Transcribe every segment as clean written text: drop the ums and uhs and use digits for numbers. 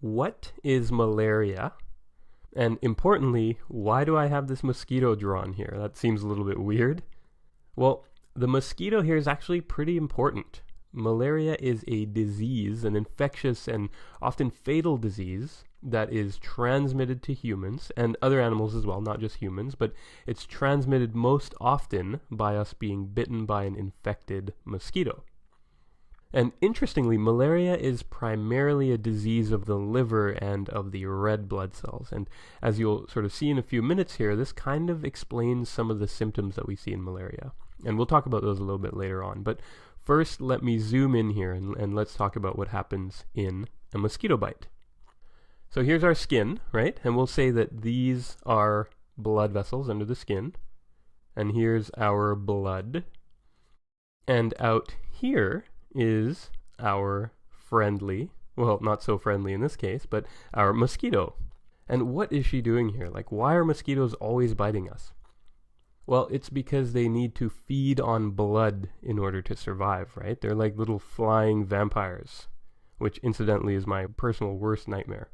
What is malaria? And importantly, why do I have this mosquito drawn here? That seems a little bit weird. Well, the mosquito here is actually pretty important. Malaria is a disease, an infectious and often fatal disease that is transmitted to humans and other animals as well, not just humans, but it's transmitted most often by us being bitten by an infected mosquito. And interestingly, malaria is primarily a disease of the liver and of the red blood cells. And as you'll sort of see in a few minutes here, this kind of explains some of the symptoms that we see in malaria. And we'll talk about those a little bit later on. But first, let me zoom in here and let's talk about what happens in a mosquito bite. So here's our skin, right? And we'll say that these are blood vessels under the skin. And here's our blood. And out here is our friendly, well, not so friendly in this case, but our mosquito. And what is she doing here? Like, why are mosquitoes always biting us? Well, it's because they need to feed on blood in order to survive, right? They're like little flying vampires, which incidentally is my personal worst nightmare.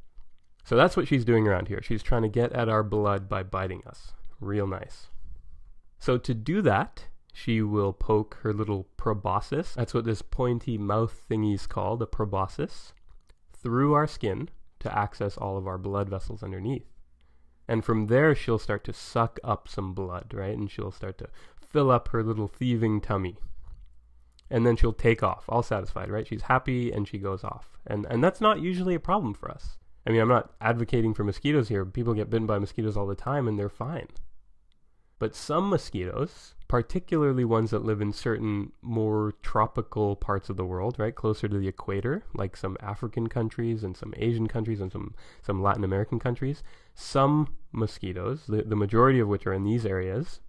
So that's what she's doing around here. She's trying to get at our blood by biting us. Real nice. So to do that, she will poke her little proboscis, that's what this pointy mouth thingy is called, a proboscis, through our skin to access all of our blood vessels underneath. And from there, she'll start to suck up some blood, right? And she'll start to fill up her little thieving tummy. And then she'll take off, all satisfied, right? She's happy and she goes off. And that's not usually a problem for us. I mean, I'm not advocating for mosquitoes here. People get bitten by mosquitoes all the time and they're fine. But some mosquitoes, particularly ones that live in certain more tropical parts of the world, right, closer to the equator, like some African countries and some Asian countries and some Latin American countries, some mosquitoes, the majority of which are in these areas,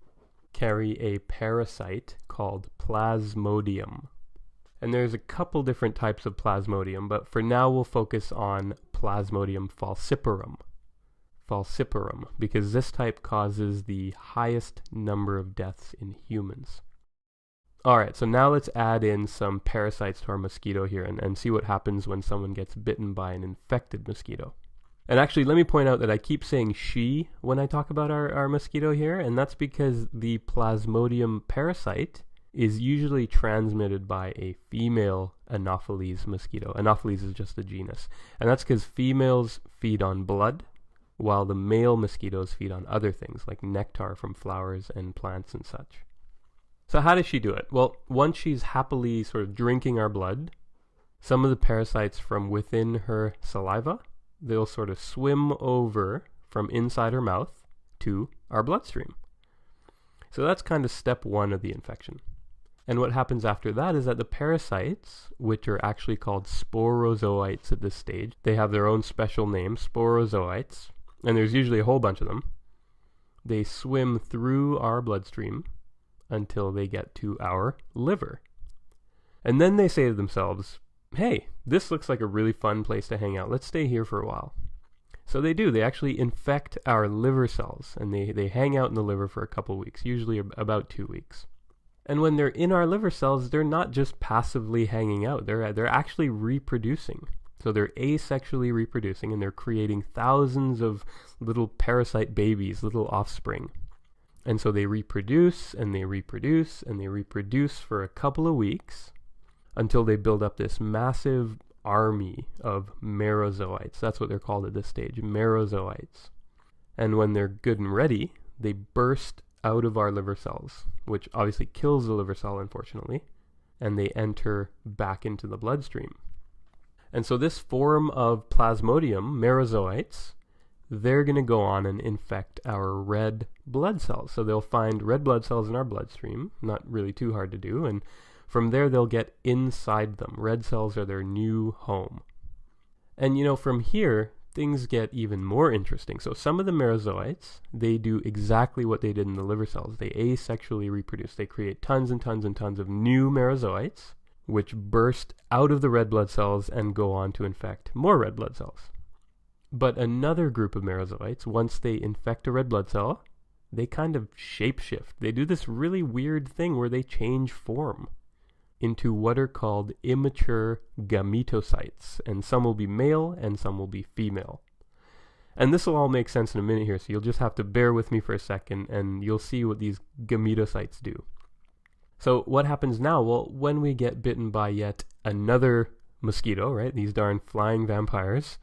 carry a parasite called Plasmodium. And there's a couple different types of Plasmodium, but for now we'll focus on Plasmodium falciparum. Because this type causes the highest number of deaths in humans. Alright, so now let's add in some parasites to our mosquito here and see what happens when someone gets bitten by an infected mosquito. And actually, let me point out that I keep saying she when I talk about our mosquito here, and that's because the Plasmodium parasite is usually transmitted by a female Anopheles mosquito. Anopheles is just a genus. And that's because females feed on blood, while the male mosquitoes feed on other things like nectar from flowers and plants and such. So how does she do it? Well, once she's happily sort of drinking our blood, some of the parasites from within her saliva, they'll sort of swim over from inside her mouth to our bloodstream. So that's kind of step one of the infection. And what happens after that is that the parasites, which are actually called sporozoites at this stage, they have their own special name, sporozoites, and there's usually a whole bunch of them. They swim through our bloodstream until they get to our liver. And then they say to themselves, hey, this looks like a really fun place to hang out. Let's stay here for a while. So they do. They actually infect our liver cells, and they hang out in the liver for a couple weeks, usually about 2 weeks. And when they're in our liver cells, they're not just passively hanging out. They're actually reproducing. So they're asexually reproducing, and they're creating thousands of little parasite babies, little offspring. And so they reproduce, and they reproduce, and they reproduce for a couple of weeks until they build up this massive army of merozoites. That's what they're called at this stage, merozoites. And when they're good and ready, they burst out of our liver cells, which obviously kills the liver cell, unfortunately, and they enter back into the bloodstream. And so this form of Plasmodium, merozoites, they're going to go on and infect our red blood cells. So they'll find red blood cells in our bloodstream, not really too hard to do, and from there they'll get inside them. Red cells are their new home. And you know, from here, things get even more interesting. So some of the merozoites, they do exactly what they did in the liver cells. They asexually reproduce. They create tons and tons and tons of new merozoites, which burst out of the red blood cells and go on to infect more red blood cells. But another group of merozoites, once they infect a red blood cell, they kind of shapeshift. They do this really weird thing where they change form. into what are called immature gametocytes, and some will be male and some will be female. And this will all make sense in a minute here, so you'll just have to bear with me for a second and you'll see what these gametocytes do. So what happens now? Well, when we get bitten by yet another mosquito, right, these darn flying vampires,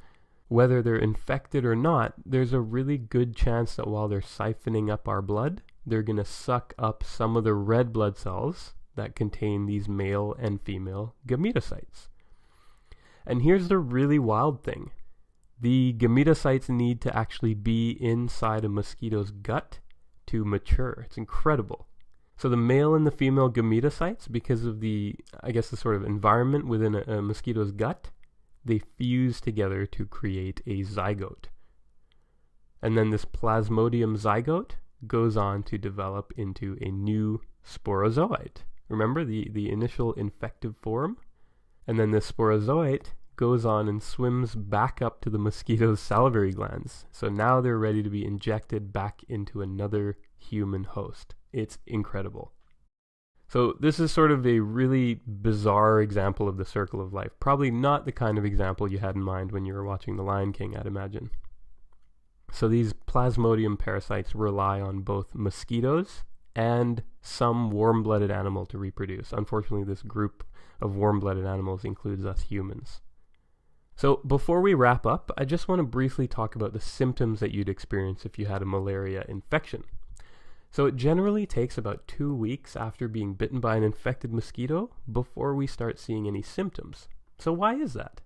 whether they're infected or not, there's a really good chance that while they're siphoning up our blood, they're going to suck up some of the red blood cells that contain these male and female gametocytes. And here's the really wild thing. The gametocytes need to actually be inside a mosquito's gut to mature. It's incredible. So the male and the female gametocytes, because of the sort of environment within a mosquito's gut, they fuse together to create a zygote. And then this plasmodium zygote goes on to develop into a new sporozoite. Remember the initial infective form? And then the sporozoite goes on and swims back up to the mosquito's salivary glands. So now they're ready to be injected back into another human host. It's incredible. So this is sort of a really bizarre example of the circle of life. Probably not the kind of example you had in mind when you were watching The Lion King, I'd imagine. So these plasmodium parasites rely on both mosquitoes and some warm-blooded animal to reproduce. Unfortunately, this group of warm-blooded animals includes us humans. So before we wrap up, I just want to briefly talk about the symptoms that you'd experience if you had a malaria infection. So it generally takes about 2 weeks after being bitten by an infected mosquito before we start seeing any symptoms. So why is that?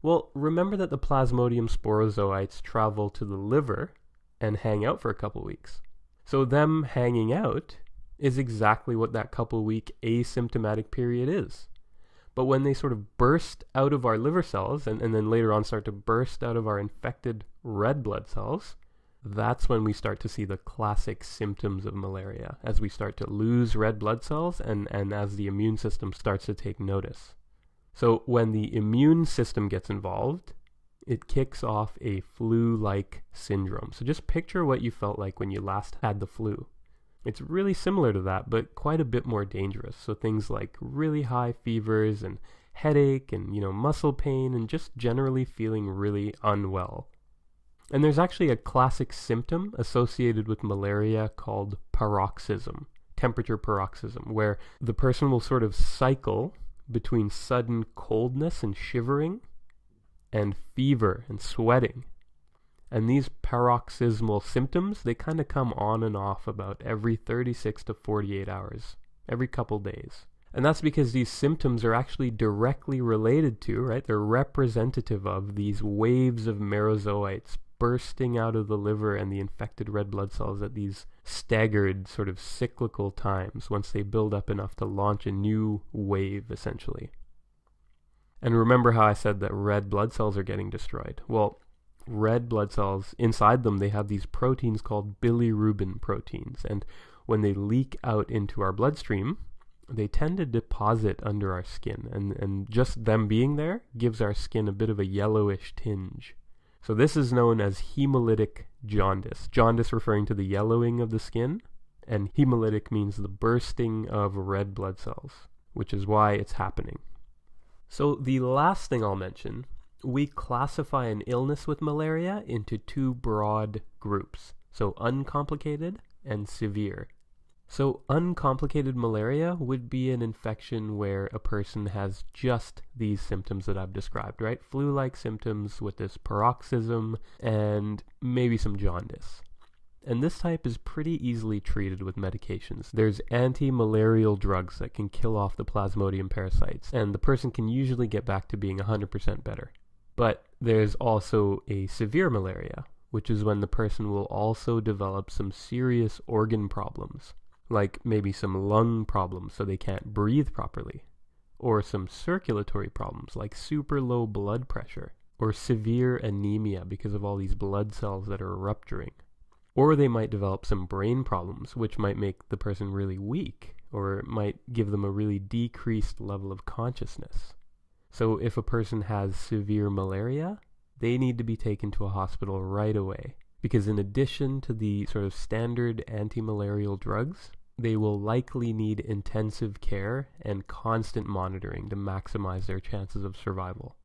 Well, remember that the plasmodium sporozoites travel to the liver and hang out for a couple weeks. So them hanging out is exactly what that couple-week asymptomatic period is. But when they sort of burst out of our liver cells and then later on start to burst out of our infected red blood cells, that's when we start to see the classic symptoms of malaria, as we start to lose red blood cells and as the immune system starts to take notice. So when the immune system gets involved, it kicks off a flu-like syndrome. So just picture what you felt like when you last had the flu. It's really similar to that, but quite a bit more dangerous. So things like really high fevers and headache and, muscle pain and just generally feeling really unwell. And there's actually a classic symptom associated with malaria called paroxysm, temperature paroxysm, where the person will sort of cycle between sudden coldness and shivering and fever and sweating. And these paroxysmal symptoms, they kind of come on and off about every 36 to 48 hours, every couple days. And that's because these symptoms are actually directly related to, right? They're representative of these waves of merozoites bursting out of the liver and the infected red blood cells at these staggered sort of cyclical times once they build up enough to launch a new wave, essentially. And remember how I said that red blood cells are getting destroyed? Well, red blood cells, inside them, they have these proteins called bilirubin proteins. And when they leak out into our bloodstream, they tend to deposit under our skin. And just them being there gives our skin a bit of a yellowish tinge. So this is known as hemolytic jaundice. Jaundice referring to the yellowing of the skin, and hemolytic means the bursting of red blood cells, which is why it's happening. So the last thing I'll mention, we classify an illness with malaria into two broad groups. So uncomplicated and severe. So uncomplicated malaria would be an infection where a person has just these symptoms that I've described, right? Flu-like symptoms with this paroxysm and maybe some jaundice. And this type is pretty easily treated with medications. There's anti-malarial drugs that can kill off the plasmodium parasites, and the person can usually get back to being 100% better. But there's also a severe malaria, which is when the person will also develop some serious organ problems, like maybe some lung problems so they can't breathe properly, or some circulatory problems like super low blood pressure, or severe anemia because of all these blood cells that are rupturing. Or they might develop some brain problems, which might make the person really weak, or it might give them a really decreased level of consciousness. So if a person has severe malaria, they need to be taken to a hospital right away, because in addition to the sort of standard anti-malarial drugs, they will likely need intensive care and constant monitoring to maximize their chances of survival.